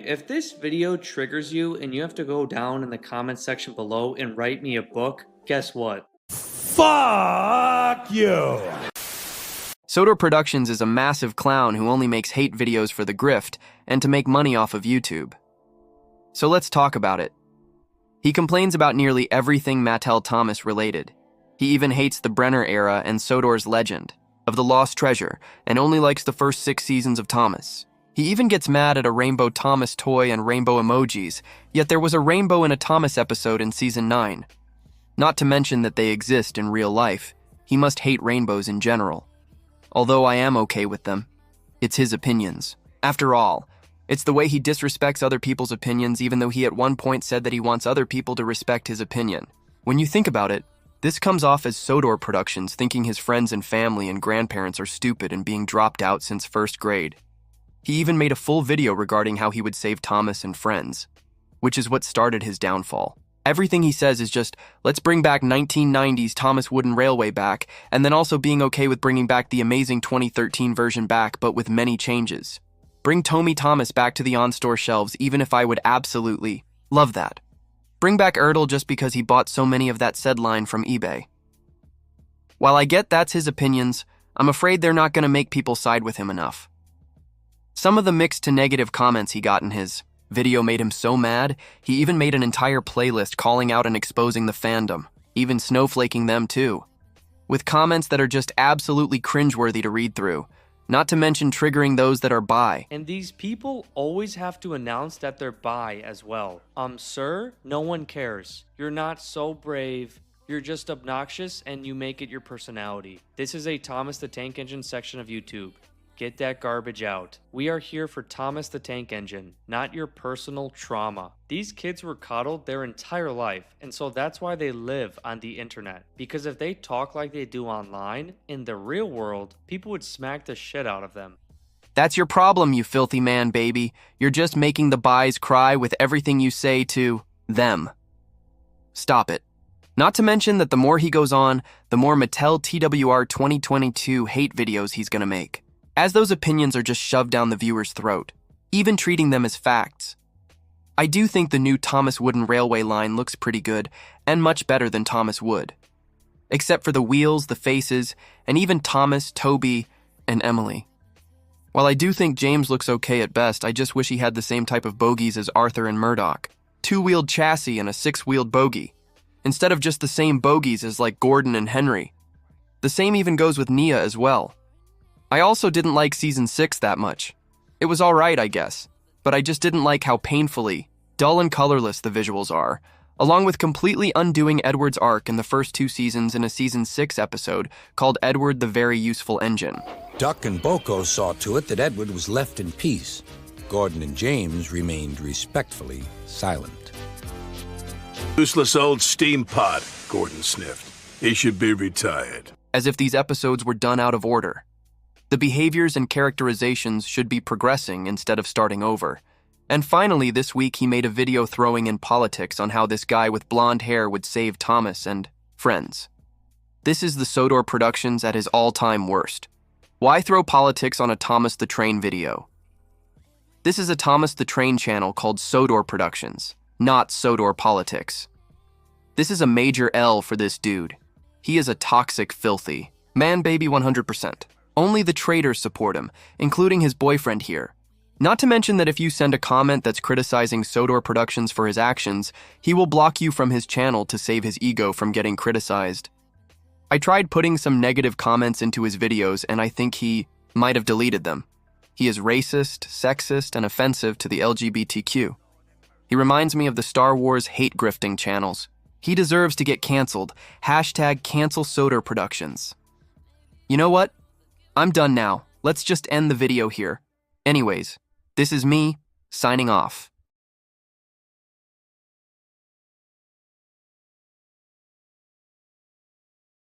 if this video triggers you and you have to go down in the comments section below and write me a book, guess what? Fuck you! Sodor Productions is a massive clown who only makes hate videos for the grift and to make money off of YouTube. So let's talk about it. He complains about nearly everything Mattel Thomas related. He even hates the Brenner era and Sodor's legend of the lost treasure and only likes the first 6 seasons of Thomas. He even gets mad at a Rainbow Thomas toy and rainbow emojis, yet there was a rainbow in a Thomas episode in season 9. Not to mention that they exist in real life, he must hate rainbows in general. Although I am okay with them. It's his opinions. After all, it's the way he disrespects other people's opinions even though he at one point said that he wants other people to respect his opinion. When you think about it, this comes off as Sodor Productions thinking his friends and family and grandparents are stupid and being dropped out since 1st grade. He even made a full video regarding how he would save Thomas and friends, which is what started his downfall. Everything he says is just, let's bring back 1990s Thomas Wooden Railway back, and then also being okay with bringing back the amazing 2013 version back, but with many changes. Bring Tommy Thomas back to the on-store shelves, even if I would absolutely love that. Bring back Erdl just because he bought so many of that said line from eBay. While I get that's his opinions, I'm afraid they're not going to make people side with him enough. Some of the mixed to negative comments he got in his video made him so mad, he even made an entire playlist calling out and exposing the fandom, even snowflaking them too, with comments that are just absolutely cringeworthy to read through, not to mention triggering those that are bi. And these people always have to announce that they're bi as well. Sir, no one cares. You're not so brave. You're just obnoxious and you make it your personality. This is a Thomas the Tank Engine section of YouTube. Get that garbage out. We are here for Thomas the Tank Engine, not your personal trauma. These kids were coddled their entire life, and so that's why they live on the internet. Because if they talk like they do online, in the real world, people would smack the shit out of them. That's your problem, you filthy man, baby. You're just making the bis cry with everything you say to them. Stop it. Not to mention that the more he goes on, the more Mattel TWR 2022 hate videos he's gonna make, as those opinions are just shoved down the viewer's throat, even treating them as facts. I do think the new Thomas Wooden Railway line looks pretty good, and much better than Thomas Wood. Except for the wheels, the faces, and even Thomas, Toby, and Emily. While I do think James looks okay at best, I just wish he had the same type of bogies as Arthur and Murdoch. 2-wheeled chassis and a 6-wheeled bogie, instead of just the same bogies as like Gordon and Henry. The same even goes with Nia as well. I also didn't like Season 6 that much. It was alright, I guess, but I just didn't like how painfully dull and colorless the visuals are, along with completely undoing Edward's arc in the first 2 seasons in a Season 6 episode called Edward the Very Useful Engine. Duck and Boko saw to it that Edward was left in peace. Gordon and James remained respectfully silent. Useless old steam pot, Gordon sniffed. He should be retired. As if these episodes were done out of order. The behaviors and characterizations should be progressing instead of starting over. And finally, this week he made a video throwing in politics on how this guy with blonde hair would save Thomas and friends. This is the Sodor Productions at his all-time worst. Why throw politics on a Thomas the Train video? This is a Thomas the Train channel called Sodor Productions, not Sodor Politics. This is a major L for this dude. He is a toxic filthy man baby 100%. Only the traitors support him, including his boyfriend here. Not to mention that if you send a comment that's criticizing Sodor Productions for his actions, he will block you from his channel to save his ego from getting criticized. I tried putting some negative comments into his videos and I think he might have deleted them. He is racist, sexist, and offensive to the LGBTQ. He reminds me of the Star Wars hate grifting channels. He deserves to get canceled. #cancel Sodor Productions. You know what? I'm done now. Let's just end the video here. Anyways, this is me, signing off.